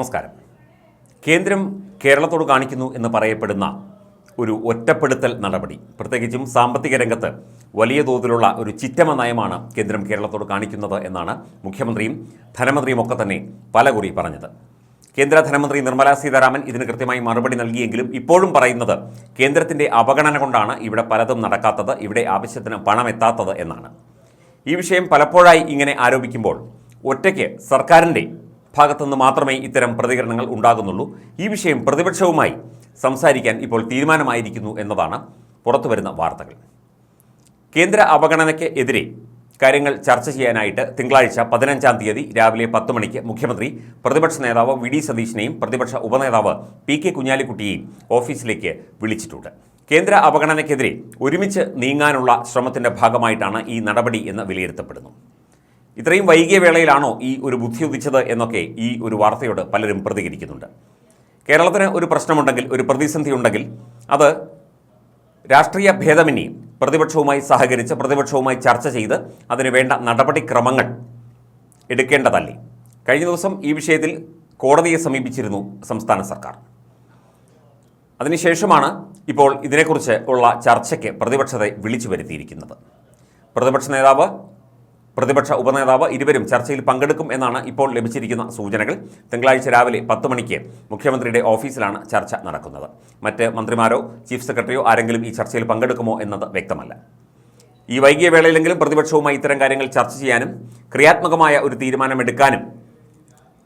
നമസ്കാരം. കേന്ദ്രം കേരളത്തോട് കാണിക്കുന്നു എന്ന് പറയപ്പെടുന്ന ഒരു ഒറ്റപ്പെടുത്തൽ നടപടി, പ്രത്യേകിച്ചും സാമ്പത്തിക രംഗത്ത് വലിയ തോതിലുള്ള ഒരു ചിറ്റമ നയമാണ് കേന്ദ്രം കേരളത്തോട് കാണിക്കുന്നത് എന്നാണ് മുഖ്യമന്ത്രിയും ധനമന്ത്രിയും ഒക്കെ തന്നെ പലകുറി പറഞ്ഞത്. കേന്ദ്ര ധനമന്ത്രി നിർമ്മല സീതാരാമൻ ഇതിന് കൃത്യമായി മറുപടി നൽകിയെങ്കിലും ഇപ്പോഴും പറയുന്നത് കേന്ദ്രത്തിൻ്റെ അവഗണന കൊണ്ടാണ് ഇവിടെ പലതും നടക്കാത്തത്, ഇവിടെ ആവശ്യത്തിന് പണം എത്താത്തത് എന്നാണ്. ഈ വിഷയം പലപ്പോഴായി ഇങ്ങനെ ആരോപിക്കുമ്പോൾ ഒറ്റയ്ക്ക് സർക്കാരിൻ്റെ ഭാഗത്തുനിന്ന് മാത്രമേ ഇത്തരം പ്രതികരണങ്ങൾ ഉണ്ടാകുന്നുള്ളൂ. ഈ വിഷയം പ്രതിപക്ഷവുമായി സംസാരിക്കാൻ ഇപ്പോൾ തീരുമാനമായിരിക്കുന്നു എന്നതാണ് പുറത്തുവരുന്ന വാർത്തകൾ. കേന്ദ്ര അവഗണനയ്ക്ക് എതിരെ കാര്യങ്ങൾ ചർച്ച ചെയ്യാനായിട്ട് തിങ്കളാഴ്ച 15-ാം തീയതി രാവിലെ 10 മണിക്ക് മുഖ്യമന്ത്രി പ്രതിപക്ഷ നേതാവ് വി ഡി സതീശനെയും പ്രതിപക്ഷ ഉപനേതാവ് പി കെ കുഞ്ഞാലിക്കുട്ടിയെയും ഓഫീസിലേക്ക് വിളിച്ചിട്ടുണ്ട്. കേന്ദ്ര അവഗണനയ്ക്കെതിരെ ഒരുമിച്ച് നീങ്ങാനുള്ള ശ്രമത്തിൻ്റെ ഭാഗമായിട്ടാണ് ഈ നടപടി എന്ന് വിലയിരുത്തപ്പെടുന്നു. ഇത്രയും വൈകിയ വേളയിലാണോ ഈ ഒരു ബുദ്ധി ഉദിച്ചത് എന്നൊക്കെ ഈ ഒരു വാർത്തയോട് പലരും പ്രതികരിക്കുന്നുണ്ട്. കേരളത്തിന് ഒരു പ്രശ്നമുണ്ടെങ്കിൽ, ഒരു പ്രതിസന്ധി ഉണ്ടെങ്കിൽ അത് രാഷ്ട്രീയ ഭേദമന്യേ പ്രതിപക്ഷവുമായി സഹകരിച്ച് പ്രതിപക്ഷവുമായി ചർച്ച ചെയ്ത് അതിന് വേണ്ട നടപടിക്രമങ്ങൾ എടുക്കേണ്ടതല്ലേ. കഴിഞ്ഞ ദിവസം ഈ വിഷയത്തിൽ കോടതിയെ സമീപിച്ചിരുന്നു സംസ്ഥാന സർക്കാർ. അതിനുശേഷമാണ് ഇപ്പോൾ ഇതിനെക്കുറിച്ച് ഉള്ള ചർച്ചയ്ക്ക് പ്രതിപക്ഷത്തെ വിളിച്ചു വരുത്തിയിരിക്കുന്നത്. പ്രതിപക്ഷ നേതാവ്, പ്രതിപക്ഷ ഉപനേതാവ് ഇരുവരും ചർച്ചയിൽ പങ്കെടുക്കും എന്നാണ് ഇപ്പോൾ ലഭിച്ചിരിക്കുന്ന സൂചനകൾ. തിങ്കളാഴ്ച രാവിലെ 10 മണിക്ക് മുഖ്യമന്ത്രിയുടെ ഓഫീസിലാണ് ചർച്ച നടക്കുന്നത്. മറ്റ് മന്ത്രിമാരോ ചീഫ് സെക്രട്ടറിയോ ആരെങ്കിലും ഈ ചർച്ചയിൽ പങ്കെടുക്കുമോ എന്നത് വ്യക്തമല്ല. ഈ വൈകിയ വേളയിലെങ്കിലും പ്രതിപക്ഷവുമായി ഇത്തരം കാര്യങ്ങൾ ചർച്ച ചെയ്യാനും ക്രിയാത്മകമായ ഒരു തീരുമാനമെടുക്കാനും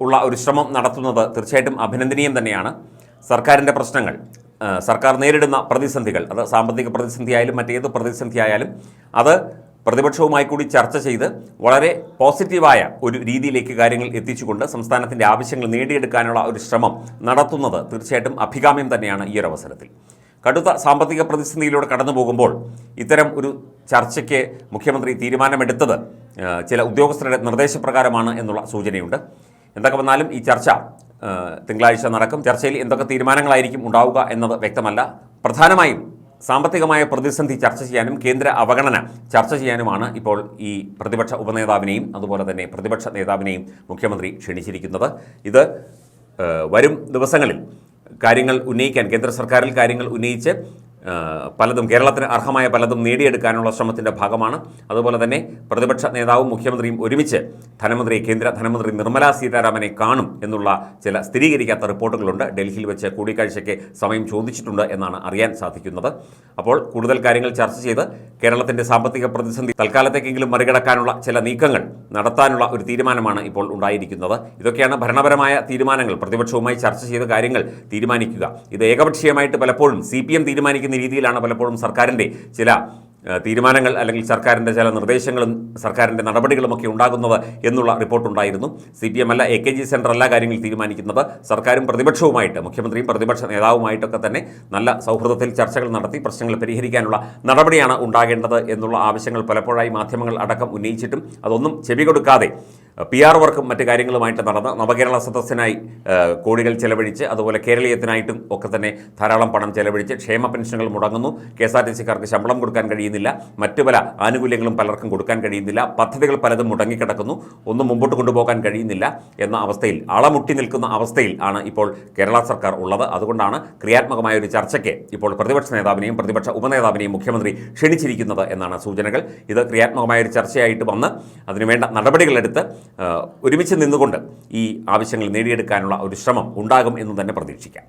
ഉള്ള ഒരു ശ്രമം നടത്തുന്നത് തീർച്ചയായിട്ടും അഭിനന്ദനീയം തന്നെയാണ്. സർക്കാരിൻ്റെ പ്രശ്നങ്ങൾ, സർക്കാർ നേരിടുന്ന പ്രതിസന്ധികൾ, അത് സാമ്പത്തിക പ്രതിസന്ധിയായാലും മറ്റേത് പ്രതിസന്ധിയായാലും അത് പ്രതിപക്ഷവുമായി കൂടി ചർച്ച ചെയ്ത് വളരെ പോസിറ്റീവായ ഒരു രീതിയിലേക്ക് കാര്യങ്ങൾ എത്തിച്ചുകൊണ്ട് സംസ്ഥാനത്തിൻ്റെ ആവശ്യങ്ങൾ നേടിയെടുക്കാനുള്ള ഒരു ശ്രമം നടത്തുന്നത് തീർച്ചയായിട്ടും അഭികാമ്യം തന്നെയാണ്. ഈ ഒരു അവസരത്തിൽ കടുത്ത സാമ്പത്തിക പ്രതിസന്ധിയിലൂടെ കടന്നു പോകുമ്പോൾ ഇത്തരം ഒരു ചർച്ചയ്ക്ക് മുഖ്യമന്ത്രി തീരുമാനമെടുത്തത് ചില ഉദ്യോഗസ്ഥരുടെ നിർദ്ദേശപ്രകാരമാണ് എന്നുള്ള സൂചനയുണ്ട്. എന്തൊക്കെ വന്നാലും ഈ ചർച്ച തിങ്കളാഴ്ച നടക്കും. ചർച്ചയിൽ എന്തൊക്കെ തീരുമാനങ്ങളായിരിക്കും ഉണ്ടാവുക എന്നത് വ്യക്തമല്ല. പ്രധാനമായും സാമ്പത്തികമായ പ്രതിസന്ധി ചർച്ച ചെയ്യാനും കേന്ദ്ര അവഗണന ചർച്ച ചെയ്യാനുമാണ് ഇപ്പോൾ ഈ പ്രതിപക്ഷ ഉപനേതാവിനെയും അതുപോലെ തന്നെ പ്രതിപക്ഷ നേതാവിനെയും മുഖ്യമന്ത്രി ക്ഷണിച്ചിരിക്കുന്നത്. ഇത് വരും ദിവസങ്ങളിൽ കാര്യങ്ങൾ ഉന്നയിക്കാൻ, കേന്ദ്ര സർക്കാരിൽ കാര്യങ്ങൾ ഉന്നയിച്ച് പലതും കേരളത്തിന് അർഹമായ പലതും നേടിയെടുക്കാനുള്ള ശ്രമത്തിൻ്റെ ഭാഗമാണ്. അതുപോലെ തന്നെ പ്രതിപക്ഷ നേതാവും മുഖ്യമന്ത്രിയും ഒരുമിച്ച് കേന്ദ്ര ധനമന്ത്രി നിർമ്മല സീതാരാമനെ കാണും എന്നുള്ള ചില സ്ഥിരീകരിക്കാത്ത റിപ്പോർട്ടുകളുണ്ട്. ഡൽഹിയിൽ വെച്ച് കൂടിക്കാഴ്ചയ്ക്ക് സമയം ചോദിച്ചിട്ടുണ്ട് എന്നാണ് അറിയാൻ സാധിക്കുന്നത്. അപ്പോൾ കൂടുതൽ കാര്യങ്ങൾ ചർച്ച ചെയ്ത് കേരളത്തിൻ്റെ സാമ്പത്തിക പ്രതിസന്ധി തൽക്കാലത്തേക്കെങ്കിലും മറികടക്കാനുള്ള ചില നീക്കങ്ങൾ നടത്താനുള്ള ഒരു തീരുമാനമാണ് ഇപ്പോൾ ഉണ്ടായിരിക്കുന്നത്. ഇതൊക്കെയാണ് ഭരണപരമായ തീരുമാനങ്ങൾ. പ്രതിപക്ഷവുമായി ചർച്ച ചെയ്ത് കാര്യങ്ങൾ തീരുമാനിക്കുക. ഇത് ഏകപക്ഷീയമായിട്ട് പലപ്പോഴും CPM തീരുമാനിക്കുന്ന രീതിയിലാണ് പലപ്പോഴും സർക്കാരിൻ്റെ ചില തീരുമാനങ്ങൾ അല്ലെങ്കിൽ സർക്കാരിൻ്റെ ചില നിർദ്ദേശങ്ങളും സർക്കാരിൻ്റെ നടപടികളുമൊക്കെ ഉണ്ടാകുന്നത് എന്നുള്ള റിപ്പോർട്ടുണ്ടായിരുന്നു. CPM അല്ല, AKG സെൻറ്റർ അല്ല കാര്യങ്ങൾ തീരുമാനിക്കുന്നത്. സർക്കാരും പ്രതിപക്ഷവുമായിട്ട്, മുഖ്യമന്ത്രിയും പ്രതിപക്ഷ നേതാവുമായിട്ടൊക്കെ തന്നെ നല്ല സൗഹൃദത്തിൽ ചർച്ചകൾ നടത്തി പ്രശ്നങ്ങൾ പരിഹരിക്കാനുള്ള നടപടിയാണ് ഉണ്ടാകേണ്ടത് എന്നുള്ള ആവശ്യങ്ങൾ പലപ്പോഴായി മാധ്യമങ്ങൾ അടക്കം ഉന്നയിച്ചിട്ടും അതൊന്നും ചെവി കൊടുക്കാതെ PR വർക്കും മറ്റ് കാര്യങ്ങളുമായിട്ട് നടന്ന് നവകേരള സദസ്സിനായി കോടികൾ ചെലവഴിച്ച്, അതുപോലെ കേരളീയത്തിനായിട്ടും ഒക്കെ തന്നെ ധാരാളം പണം ചെലവഴിച്ച് ക്ഷേമ പെൻഷനുകൾ മുടങ്ങുന്നു, KSRTCക്കാർക്ക് ശമ്പളം കൊടുക്കാൻ കഴിയുന്നില്ല, മറ്റു പല ആനുകൂല്യങ്ങളും പലർക്കും കൊടുക്കാൻ കഴിയുന്നില്ല, പദ്ധതികൾ പലതും മുടങ്ങിക്കിടക്കുന്നു, ഒന്നും മുമ്പോട്ട് കൊണ്ടുപോകാൻ കഴിയുന്നില്ല എന്ന അവസ്ഥയിൽ, അളമുട്ടി നിൽക്കുന്ന അവസ്ഥയിൽ ആണ് ഇപ്പോൾ കേരള സർക്കാർ ഉള്ളത്. അതുകൊണ്ടാണ് ക്രിയാത്മകമായ ഒരു ചർച്ചയ്ക്ക് ഇപ്പോൾ പ്രതിപക്ഷ നേതാവിനെയും പ്രതിപക്ഷ ഉപനേതാവിനെയും മുഖ്യമന്ത്രി ക്ഷണിച്ചിരിക്കുന്നത് എന്നാണ് സൂചനകൾ. ഇത് ക്രിയാത്മകമായ ഒരു ചർച്ചയായിട്ട് വന്ന് അതിനുവേണ്ട നടപടികളെടുത്ത് ഒരുമിച്ച് നിന്നുകൊണ്ട് ഈ ആവശ്യങ്ങൾ നേടിയെടുക്കാനുള്ള ഒരു ശ്രമം ഉണ്ടാകും എന്ന് തന്നെ പ്രതീക്ഷിക്കാം.